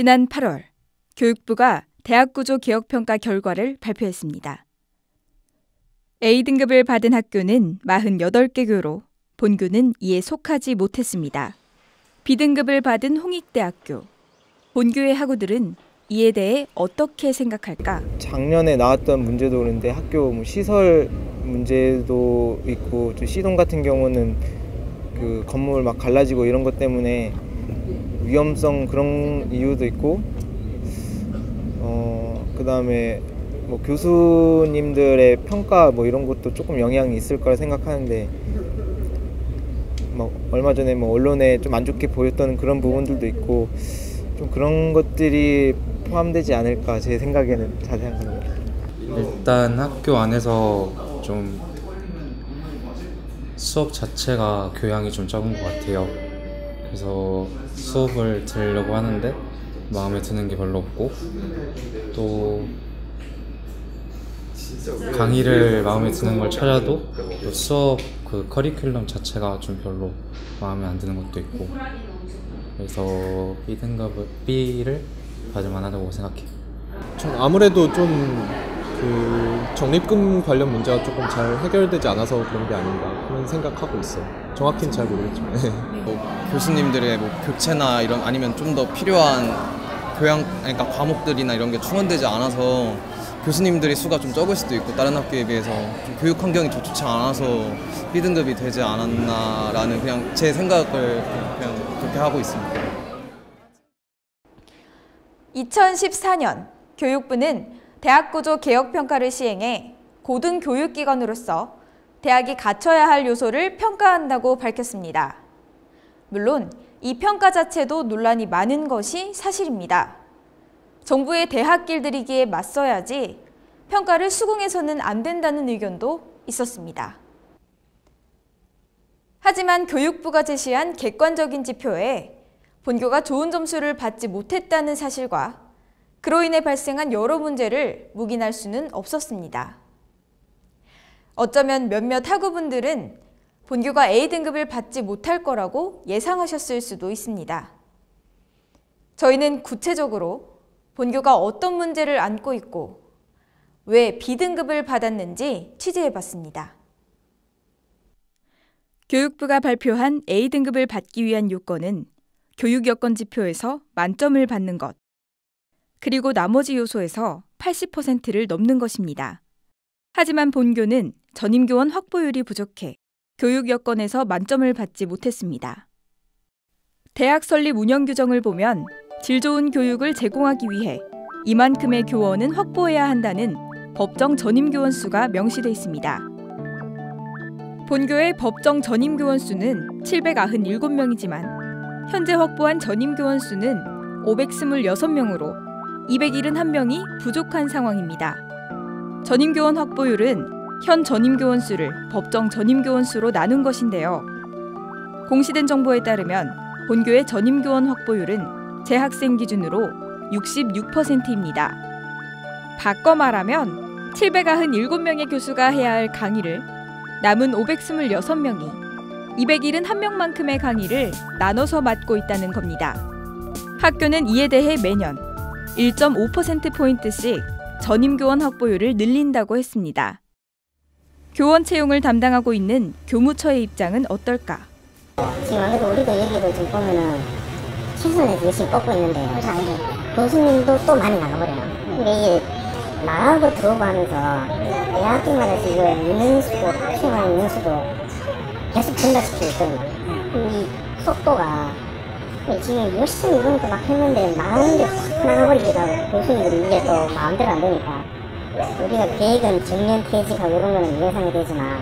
지난 8월 교육부가 대학구조 개혁평가 결과를 발표했습니다. A등급을 받은 학교는 48개 교로 본교는 이에 속하지 못했습니다. B등급을 받은 홍익대학교, 본교의 학우들은 이에 대해 어떻게 생각할까? 작년에 나왔던 문제도 그런데 학교 시설 문제도 있고, 또 C동 같은 경우는 그 건물 막 갈라지고 이런 것 때문에 위험성 그런 이유도 있고, 그다음에 교수님들의 평가 이런 것도 조금 영향이 있을 거라 생각하는데, 얼마 전에 언론에 좀 안 좋게 보였던 그런 부분들도 있고, 좀 그런 것들이 포함되지 않을까, 제 생각에는 자세한 생각. 일단 학교 안에서 좀 수업 자체가 교양이 좀 적은 것 같아요. 그래서 수업을 들으려고 하는데 마음에 드는 게 별로 없고, 또 강의를 마음에 드는 걸 찾아도 또 수업 그 커리큘럼 자체가 좀 별로 마음에 안 드는 것도 있고, 그래서 B를 받을 만하다고 생각해요. 전 아무래도 좀 적립금 관련 문제가 조금 잘 해결되지 않아서 그런 게 아닌가 그런 생각하고 있어요. 정확히는 잘 모르겠지만. 교수님들의 교체나 이런, 아니면 좀 더 필요한 그러니까 과목들이나 이런 게 충원되지 않아서 교수님들의 수가 좀 적을 수도 있고, 다른 학교에 비해서 좀 교육 환경이 좋지 않아서 B등급이 되지 않았나라는 그냥 제 생각을 그냥 그렇게 하고 있습니다. 2014년 교육부는 대학구조 개혁평가를 시행해 고등교육기관으로서 대학이 갖춰야 할 요소를 평가한다고 밝혔습니다. 물론 이 평가 자체도 논란이 많은 것이 사실입니다. 정부의 대학 길들이기에 맞서야지 평가를 수긍해서는 안 된다는 의견도 있었습니다. 하지만 교육부가 제시한 객관적인 지표에 본교가 좋은 점수를 받지 못했다는 사실과 그로 인해 발생한 여러 문제를 묵인할 수는 없었습니다. 어쩌면 몇몇 학우분들은 본교가 A등급을 받지 못할 거라고 예상하셨을 수도 있습니다. 저희는 구체적으로 본교가 어떤 문제를 안고 있고 왜 B등급을 받았는지 취재해봤습니다. 교육부가 발표한 A등급을 받기 위한 요건은 교육 여건 지표에서 만점을 받는 것, 그리고 나머지 요소에서 80%를 넘는 것입니다. 하지만 본교는 전임교원 확보율이 부족해 교육 여건에서 만점을 받지 못했습니다. 대학 설립 운영 규정을 보면 질 좋은 교육을 제공하기 위해 이만큼의 교원은 확보해야 한다는 법정 전임교원 수가 명시돼 있습니다. 본교의 법정 전임교원 수는 797명이지만 현재 확보한 전임교원 수는 526명으로 271명이 부족한 상황입니다. 전임교원 확보율은 현 전임교원 수를 법정 전임교원 수로 나눈 것인데요. 공시된 정보에 따르면 본교의 전임교원 확보율은 재학생 기준으로 66%입니다. 바꿔 말하면 797명의 교수가 해야 할 강의를 남은 526명이 271명만큼의 강의를 나눠서 맡고 있다는 겁니다. 학교는 이에 대해 매년 1.5%포인트씩 전임교원 확보율을 늘린다고 했습니다. 교원 채용을 담당하고 있는 교무처의 입장은 어떨까? 지금 아무래도 우리도 여기도 지금 보면은 최선에서 열심히 뽑고 있는데 교수님도 또 많이 나가버려요. 근데 이게 나가고 들어오고 하면서 대학교마다 지금 인원수도 채용하는 인원수도 계속 증가시키고 있거든요. 이 속도가 지금 열심히 이런 것도 막 했는데 나가는데 확 나가버리기도 하고, 교수님들이 이게 또 마음대로 안 되니까 우리가 계획은 정년 퇴직하고 이런 거는 예상이 되지만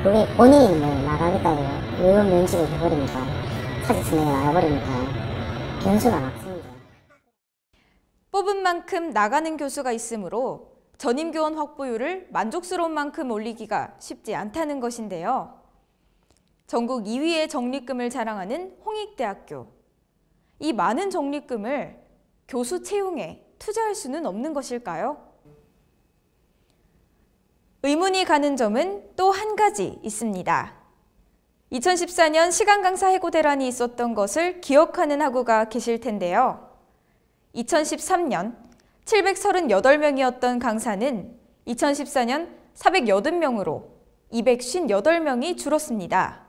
그게 본인이 나가겠다고 의원 면직을 해버리니까 사직서에 나가버리니까 변수가 많습니다. 뽑은 만큼 나가는 교수가 있으므로 전임교원 확보율을 만족스러운 만큼 올리기가 쉽지 않다는 것인데요. 전국 2위의 적립금을 자랑하는 홍익대학교. 이 많은 적립금을 교수 채용에 투자할 수는 없는 것일까요? 의문이 가는 점은 또 한 가지 있습니다. 2014년 시간강사 해고 대란이 있었던 것을 기억하는 학우가 계실 텐데요. 2013년 738명이었던 강사는 2014년 480명으로 258명이 줄었습니다.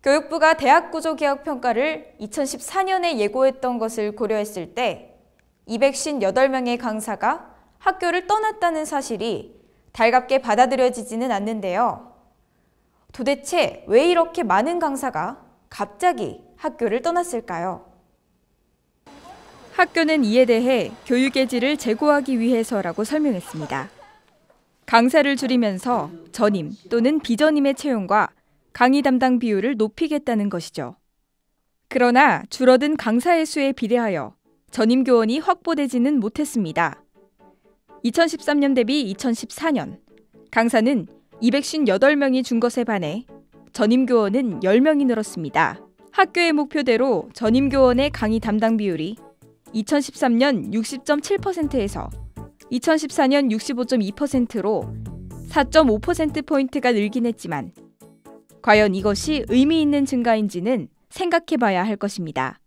교육부가 대학구조개혁평가를 2014년에 예고했던 것을 고려했을 때 258명의 강사가 학교를 떠났다는 사실이 달갑게 받아들여지지는 않는데요. 도대체 왜 이렇게 많은 강사가 갑자기 학교를 떠났을까요? 학교는 이에 대해 교육의 질을 제고하기 위해서라고 설명했습니다. 강사를 줄이면서 전임 또는 비전임의 채용과 강의 담당 비율을 높이겠다는 것이죠. 그러나 줄어든 강사의 수에 비례하여 전임 교원이 확보되지는 못했습니다. 2013년 대비 2014년 강사는 258명이 준 것에 반해 전임 교원은 10명이 늘었습니다. 학교의 목표대로 전임 교원의 강의 담당 비율이 2013년 60.7%에서 2014년 65.2%로 4.5%포인트가 늘긴 했지만 과연 이것이 의미 있는 증가인지는 생각해봐야 할 것입니다.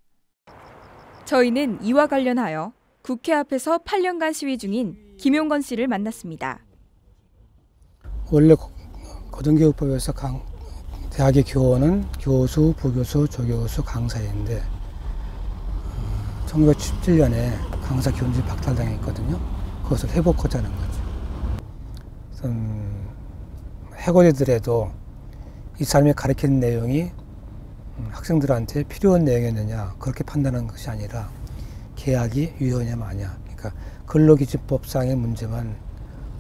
저희는 이와 관련하여 국회 앞에서 8년간 시위 중인 김용건 씨를 만났습니다. 원래 고등교육법에서 대학의 교원은 교수, 부교수, 조교수, 강사인데 1977년에 강사 교원이 박탈당했거든요. 그것을 회복하자는 거죠. 해고되더라도 이 사람이 가르치는 내용이 학생들한테 필요한 내용이었느냐 그렇게 판단하는 것이 아니라 계약이 유효냐 마냐, 그러니까 근로기준법상의 문제만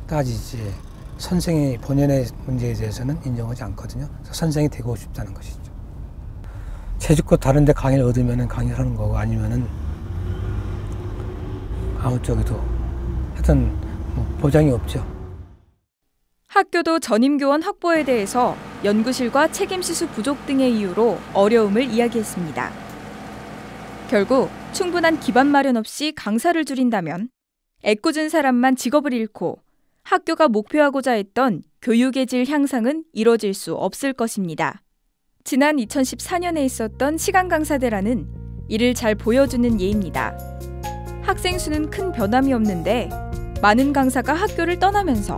따지지 선생이 본연의 문제에 대해서는 인정하지 않거든요. 그래서 선생이 되고 싶다는 것이죠. 재직고 다른 데 강의를 얻으면 강의를 하는 거고 아니면은 아무 쪽에도 하여튼 보장이 없죠. 학교도 전임 교원 확보에 대해서 연구실과 책임시수 부족 등의 이유로 어려움을 이야기했습니다. 결국 충분한 기반 마련 없이 강사를 줄인다면 애꿎은 사람만 직업을 잃고 학교가 목표하고자 했던 교육의 질 향상은 이뤄질 수 없을 것입니다. 지난 2014년에 있었던 시간강사대라는 이를 잘 보여주는 예입니다. 학생 수는 큰 변함이 없는데 많은 강사가 학교를 떠나면서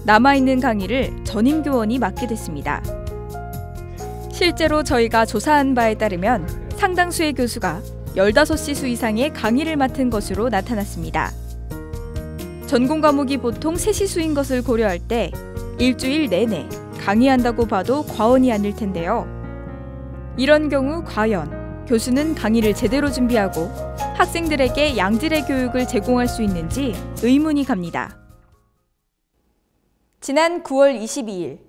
남아있는 강의를 전임 교원이 맡게 됐습니다. 실제로 저희가 조사한 바에 따르면 상당수의 교수가 15시수 이상의 강의를 맡은 것으로 나타났습니다. 전공 과목이 보통 3시수인 것을 고려할 때 일주일 내내 강의한다고 봐도 과언이 아닐 텐데요. 이런 경우 과연 교수는 강의를 제대로 준비하고 학생들에게 양질의 교육을 제공할 수 있는지 의문이 갑니다. 지난 9월 22일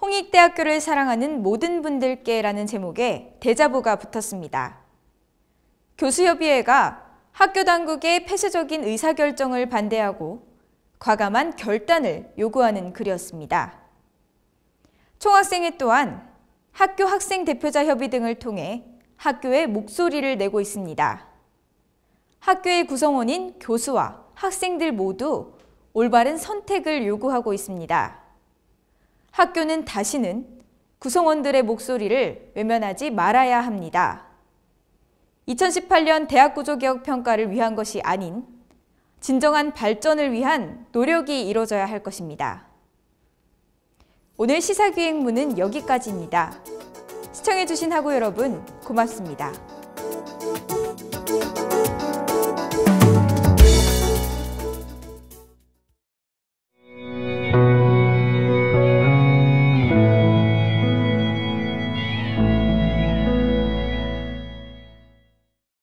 홍익대학교를 사랑하는 모든 분들께라는 제목의 대자보가 붙었습니다. 교수협의회가 학교 당국의 폐쇄적인 의사결정을 반대하고 과감한 결단을 요구하는 글이었습니다. 총학생회 또한 학교 학생대표자 협의 등을 통해 학교의 목소리를 내고 있습니다. 학교의 구성원인 교수와 학생들 모두 올바른 선택을 요구하고 있습니다. 학교는 다시는 구성원들의 목소리를 외면하지 말아야 합니다. 2018년 대학구조개혁평가를 위한 것이 아닌 진정한 발전을 위한 노력이 이뤄져야 할 것입니다. 오늘 시사기획문은 여기까지입니다. 시청해주신 학우 여러분 고맙습니다.